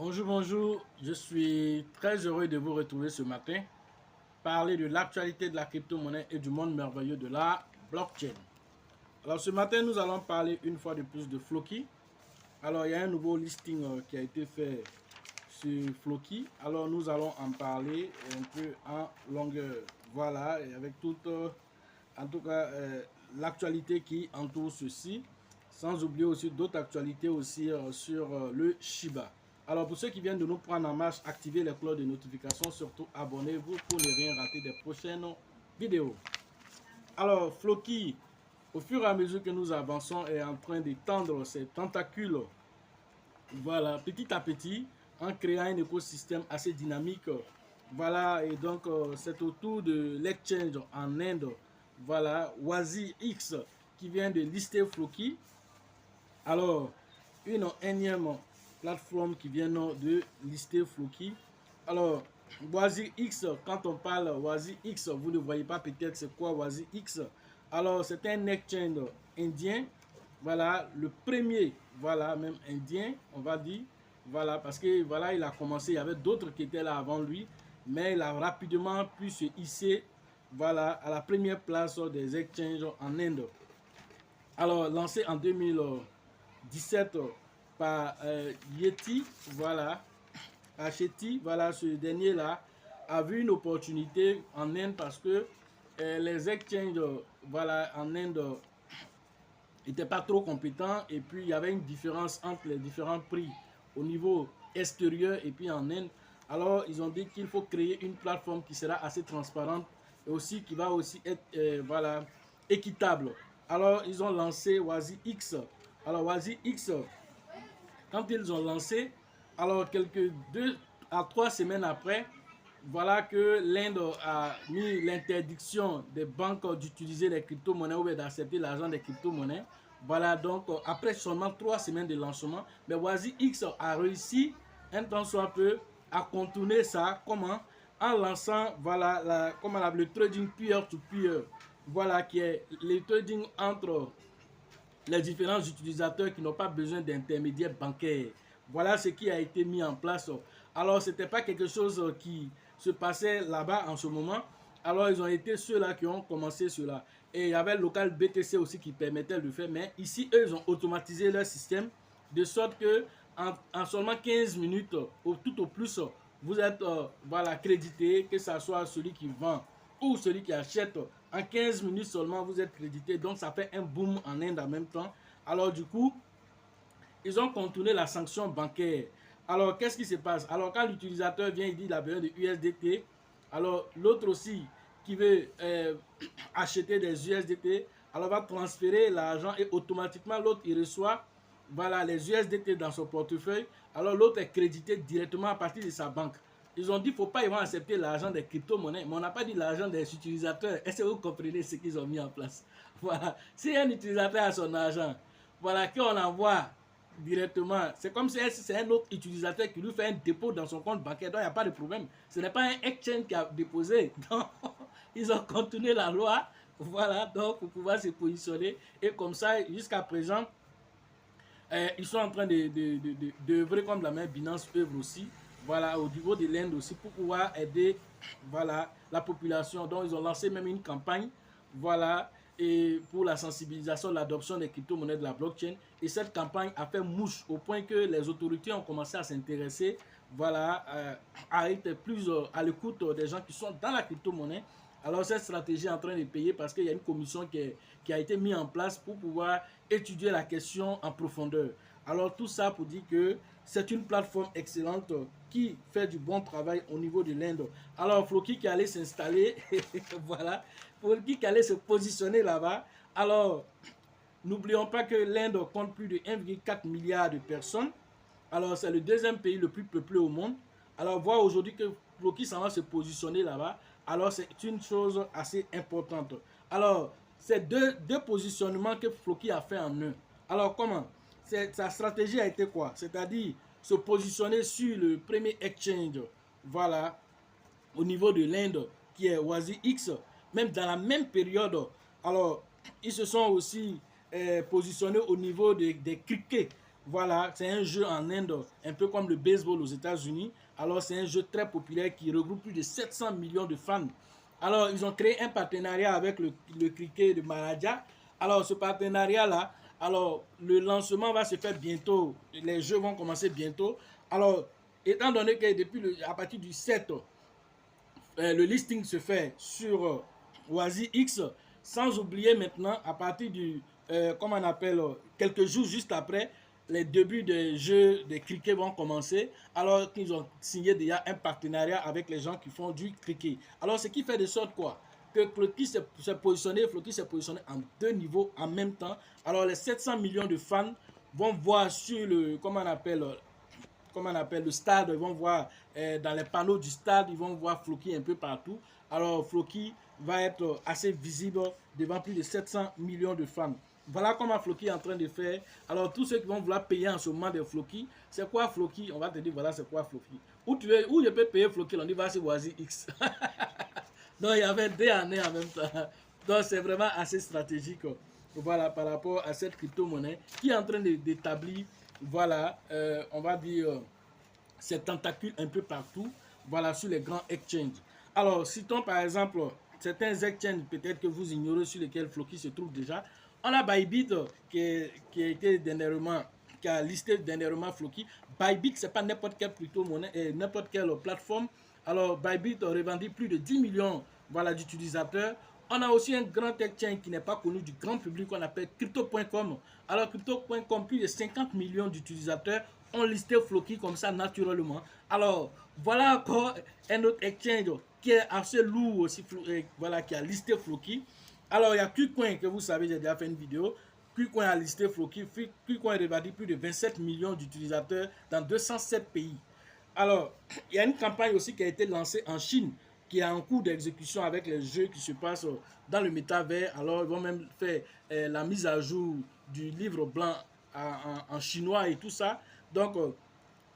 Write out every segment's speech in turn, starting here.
Bonjour, bonjour, je suis très heureux de vous retrouver ce matin, parler de l'actualité de la crypto-monnaie et du monde merveilleux de la blockchain. Alors ce matin, nous allons parler une fois de plus de Floki. Alors il y a un nouveau listing qui a été fait sur Floki. Alors nous allons en parler un peu en longueur. Voilà, et avec toute, en tout cas, l'actualité qui entoure ceci, sans oublier aussi d'autres actualités aussi sur le Shiba. Alors pour ceux qui viennent de nous prendre en marche, activez les cloches de notification, surtout abonnez-vous pour ne rien rater des prochaines vidéos. Alors Floki, au fur et à mesure que nous avançons, est en train d'étendre ses tentacules, voilà, petit à petit, en créant un écosystème assez dynamique. Voilà, et donc c'est autour de l'exchange en Inde, voilà, WaziX qui vient de lister Floki. Alors, une énième plateforme qui vient de lister Floki. Alors, WaziX, quand on parle WaziX, vous ne voyez pas peut-être c'est quoi WaziX. Alors, c'est un exchange indien. Voilà, le premier, voilà, même indien, on va dire. Voilà, parce que voilà, il a commencé, il y avait d'autres qui étaient là avant lui, mais il a rapidement pu se hisser, voilà, à la première place des exchanges en Inde. Alors, lancé en 2017 par Yeti, voilà, Hacheti, voilà, ce dernier-là a vu une opportunité en Inde parce que les exchanges, voilà, en Inde n'étaient pas trop compétents et puis il y avait une différence entre les différents prix au niveau extérieur et puis en Inde. Alors, ils ont dit qu'il faut créer une plateforme qui sera assez transparente et aussi qui va aussi être voilà, équitable. Alors, ils ont lancé WaziX. Alors, WaziX, quand ils ont lancé, alors quelques 2 à 3 semaines après, voilà que l'Inde a mis l'interdiction des banques d'utiliser les crypto-monnaies ou d'accepter l'argent des crypto-monnaies. Voilà, donc après seulement 3 semaines de lancement, mais WaziX a réussi un temps soit peu à contourner ça. Comment? En lançant voilà, le trading peer-to-peer, voilà, qui est le trading entre les différents utilisateurs qui n'ont pas besoin d'intermédiaires bancaires. Voilà ce qui a été mis en place. Alors, ce n'était pas quelque chose qui se passait là-bas en ce moment. Alors, ils ont été ceux-là qui ont commencé cela. Et il y avait le local BTC aussi qui permettait de le faire. Mais ici, eux, ils ont automatisé leur système de sorte que en seulement 15 minutes, tout au plus, vous êtes voilà, crédité, que ce soit celui qui vend ou celui qui achète. En 15 minutes seulement, vous êtes crédité. Donc, ça fait un boom en Inde en même temps. Alors, du coup, ils ont contourné la sanction bancaire. Alors, qu'est-ce qui se passe? Alors, quand l'utilisateur vient, il dit qu'il a besoin de USDT. Alors, l'autre aussi qui veut acheter des USDT, alors va transférer l'argent et automatiquement, l'autre, il reçoit voilà, les USDT dans son portefeuille. Alors, l'autre est crédité directement à partir de sa banque. Ils ont dit qu'il ne faut pas ils vont accepter l'argent des crypto-monnaies, mais on n'a pas dit l'argent des utilisateurs. Est-ce que vous comprenez ce qu'ils ont mis en place? Voilà. Si un utilisateur a son argent, voilà, qu'on envoie directement, c'est comme si c'est un autre utilisateur qui lui fait un dépôt dans son compte bancaire, donc il n'y a pas de problème. Ce n'est pas un exchange qui a déposé. Donc, ils ont continué la loi, voilà, donc pour pouvoir se positionner. Et comme ça, jusqu'à présent, ils sont en train d'œuvrer comme la main Binance œuvre aussi, voilà, au niveau de l'Inde aussi, pour pouvoir aider, voilà, la population. Donc, ils ont lancé même une campagne, voilà, et pour la sensibilisation de l'adoption des crypto-monnaies de la blockchain. Et cette campagne a fait mouche au point que les autorités ont commencé à s'intéresser, voilà, à être plus à l'écoute des gens qui sont dans la crypto-monnaie. Alors cette stratégie est en train de payer parce qu'il y a une commission qui a été mise en place pour pouvoir étudier la question en profondeur. Alors tout ça pour dire que c'est une plateforme excellente qui fait du bon travail au niveau de l'Inde. Alors Floki qui allait s'installer, voilà, Floki qui allait se positionner là-bas. Alors n'oublions pas que l'Inde compte plus de 1,4 milliard de personnes. Alors c'est le deuxième pays le plus peuplé au monde. Alors voir aujourd'hui que Floki s'en va se positionner là-bas, alors c'est une chose assez importante. Alors, c'est deux positionnements que Floki a fait en eux. Alors, comment? Sa stratégie a été quoi? C'est-à-dire se positionner sur le premier exchange, voilà, au niveau de l'Inde, qui est WaziX, même dans la même période. Alors, ils se sont aussi positionnés au niveau des criquets. Voilà, c'est un jeu en Inde, un peu comme le baseball aux États-Unis. Alors, c'est un jeu très populaire qui regroupe plus de 700 millions de fans. Alors, ils ont créé un partenariat avec le cricket de Maharaja. Alors, ce partenariat-là, alors, le lancement va se faire bientôt. Les jeux vont commencer bientôt. Alors, étant donné que à partir du 7, le listing se fait sur Oasis X, sans oublier maintenant, à partir du, comment on appelle, quelques jours juste après, les débuts des jeux de cricket vont commencer, alors qu'ils ont signé déjà un partenariat avec les gens qui font du cricket. Alors, ce qui fait de sorte quoi? Que Floki s'est positionné en deux niveaux en même temps. Alors, les 700 millions de fans vont voir sur le, comment on appelle, le stade, ils vont voir dans les panneaux du stade, ils vont voir Floki un peu partout. Alors Floki va être assez visible devant plus de 700 millions de fans. Voilà comment Floki est en train de faire. Alors tous ceux qui vont vouloir payer en ce moment des Floki, c'est quoi Floki? On va te dire voilà c'est quoi Floki. Où je peux payer Floki? On dit va sur Oasis X. Donc il y avait deux années en même temps. Donc c'est vraiment assez stratégique. Voilà, par rapport à cette crypto-monnaie qui est en train d'établir, voilà, on va dire, ses tentacules un peu partout, voilà, sur les grands exchanges. Alors, citons par exemple certains exchanges peut-être que vous ignorez sur lesquels Floki se trouve déjà. On a Bybit qui a été dernièrement, qui a listé dernièrement Floki. Bybit, c'est pas n'importe quelle crypto-monnaie, n'importe quelle plateforme. Alors, Bybit a revendu plus de 10 millions, voilà, d'utilisateurs. On a aussi un grand exchange qui n'est pas connu du grand public qu'on appelle Crypto.com. Alors, Crypto.com, plus de 50 millions d'utilisateurs ont listé Floki comme ça naturellement. Alors, voilà encore un autre exchange qui est assez lourd aussi, voilà, qui a listé Floki. Alors, il y a KuCoin que vous savez, j'ai déjà fait une vidéo. KuCoin a listé Floki. KuCoin a revendu plus de 27 millions d'utilisateurs dans 207 pays. Alors, il y a une campagne aussi qui a été lancée en Chine, qui est en cours d'exécution avec les jeux qui se passent dans le métavers. Alors, ils vont même faire la mise à jour du livre blanc en chinois et tout ça. Donc,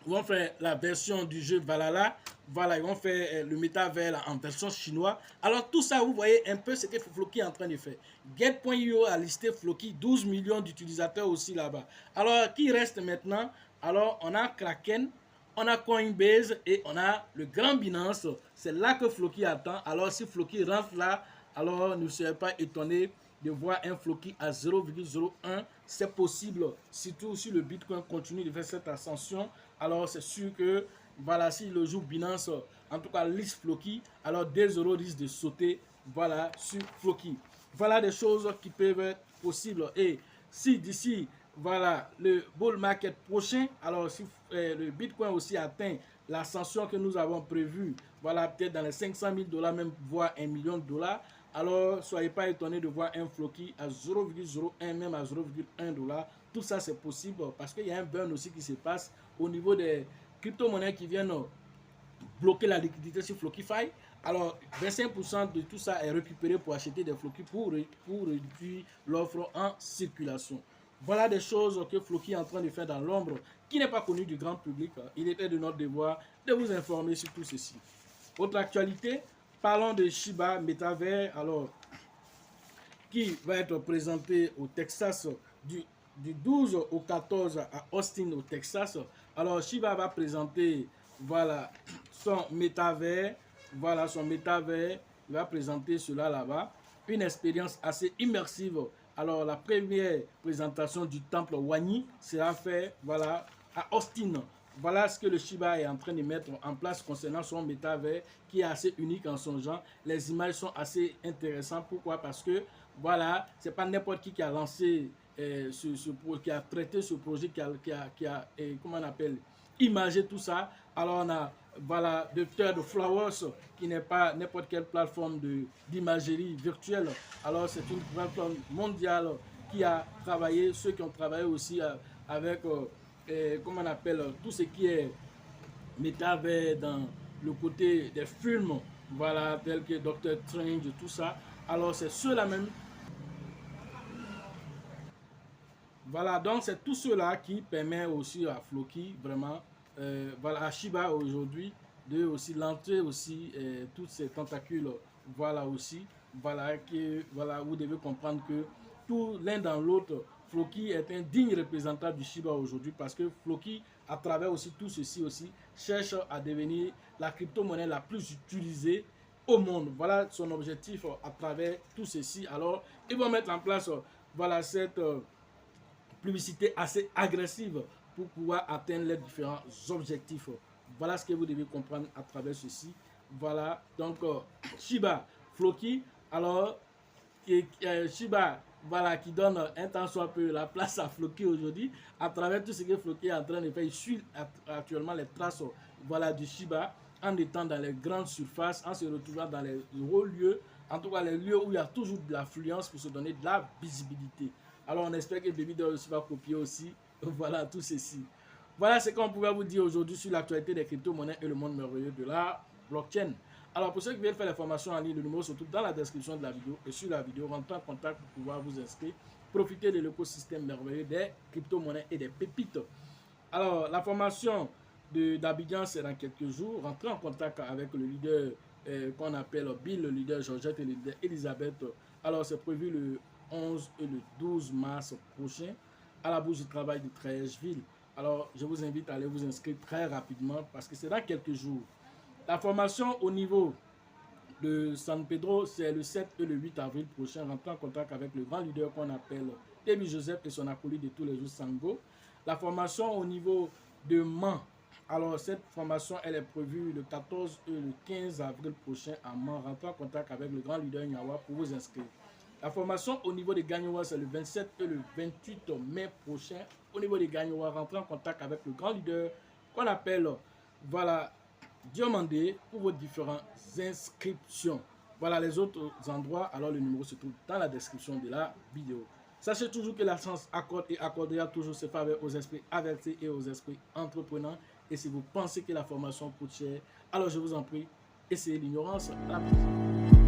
ils vont faire la version du jeu Valhalla. Voilà, ils vont faire le métavers en version chinoise. Alors, tout ça, vous voyez un peu ce que Floki est en train de faire. Get.io a listé Floki, 12 millions d'utilisateurs aussi là-bas. Alors, qui reste maintenant? Alors, on a Kraken, on a Coinbase et on a le grand Binance. C'est là que Floki attend. Alors, si Floki rentre là, alors ne soyez pas étonnés de voir un Floki à 0,01. C'est possible, surtout si le Bitcoin continue de faire cette ascension. Alors, c'est sûr que, voilà, si le jour Binance, en tout cas, liste Floki, alors des euros risquent de sauter, voilà, sur Floki. Voilà des choses qui peuvent être possibles. Et si d'ici, voilà, le bull market prochain, alors si le Bitcoin aussi atteint l'ascension que nous avons prévue, voilà, peut-être dans les 500 000 $, même voire 1 million de $, alors soyez pas étonnés de voir un Floki à 0,01, même à 0,1 $. Tout ça c'est possible parce qu'il y a un burn aussi qui se passe au niveau des crypto-monnaies qui viennent bloquer la liquidité sur Flockify. Alors 25% de tout ça est récupéré pour acheter des Floki pour réduire l'offre en circulation. Voilà des choses que Floki est en train de faire dans l'ombre, qui n'est pas connu du grand public. Il était de notre devoir de vous informer sur tout ceci. Autre actualité, parlons de Shiba Metaverse, alors, qui va être présenté au Texas du 12 au 14 à Austin au Texas. Alors Shiba va présenter, voilà, son métavers, voilà son métavers, il va présenter cela là-bas, une expérience assez immersive. Alors la première présentation du temple Wani sera faite, voilà, à Austin. Voilà ce que le Shiba est en train de mettre en place concernant son métavers qui est assez unique en son genre. Les images sont assez intéressantes. Pourquoi? Parce que voilà, c'est pas n'importe qui a lancé qui a traité ce projet, qui a comment on appelle, imagé tout ça. Alors on a, voilà, Dr. Flowers, qui n'est pas n'importe quelle plateforme d'imagerie virtuelle. Alors c'est une plateforme mondiale qui a travaillé, ceux qui ont travaillé aussi avec, comment on appelle, tout ce qui est métavers dans le côté des films, voilà, tels que Doctor Strange, tout ça. Alors c'est ceux-là même. Voilà, donc c'est tout cela qui permet aussi à Floki, vraiment, voilà, à Shiba aujourd'hui, de aussi lancer aussi toutes ces tentacules, voilà aussi, voilà, que, voilà, vous devez comprendre que tout l'un dans l'autre, Floki est un digne représentant du Shiba aujourd'hui parce que Floki, à travers aussi tout ceci aussi, cherche à devenir la crypto-monnaie la plus utilisée au monde. Voilà son objectif à travers tout ceci. Alors, ils vont mettre en place voilà, cette publicité assez agressive pour pouvoir atteindre les différents objectifs. Voilà ce que vous devez comprendre à travers ceci. Voilà, donc Shiba, Floki, alors Shiba, voilà, qui donne un tant soit peu la place à Floki aujourd'hui, à travers tout ce que Floki est en train de faire. Il suit actuellement les traces voilà, du Shiba en étant dans les grandes surfaces, en se retrouvant dans les hauts lieux, en tout cas les lieux où il y a toujours de l'affluence pour se donner de la visibilité. Alors on espère que Baby Doll aussi va copier aussi, voilà, tout ceci. Voilà ce qu'on pouvait vous dire aujourd'hui sur l'actualité des crypto-monnaies et le monde merveilleux de la blockchain. Alors pour ceux qui veulent faire les formations en ligne, le numéro se trouve dans la description de la vidéo et sur la vidéo, rentrez en contact pour pouvoir vous inscrire. Profitez de l'écosystème merveilleux des crypto-monnaies et des pépites. Alors la formation d'Abidjan c'est dans quelques jours. Rentrez en contact avec le leader qu'on appelle Bill, le leader Georgette et le leader Elisabeth. Alors c'est prévu le 11 et le 12 mars prochain à la bourse du travail de Trècheville. Alors je vous invite à aller vous inscrire très rapidement parce que c'est dans quelques jours. La formation au niveau de San Pedro, c'est le 7 et le 8 avril prochain. Rentrez en contact avec le grand leader qu'on appelle Temi Joseph et son acolyte de tous les jours, Sango. La formation au niveau de Mans. Alors, cette formation, elle est prévue le 14 et le 15 avril prochain à Mans. Rentrez en contact avec le grand leader Nyawa pour vous inscrire. La formation au niveau de Gagnoua, c'est le 27 et le 28 mai prochain. Au niveau de Gagnoua, rentrez en contact avec le grand leader qu'on appelle, voilà, Diomandé pour vos différentes inscriptions. Voilà les autres endroits. Alors le numéro se trouve dans la description de la vidéo. Sachez toujours que la chance accorde et accordera toujours ses faveurs aux esprits avertis et aux esprits entreprenants. Et si vous pensez que la formation coûte cher, alors je vous en prie, essayez l'ignorance. À la prochaine.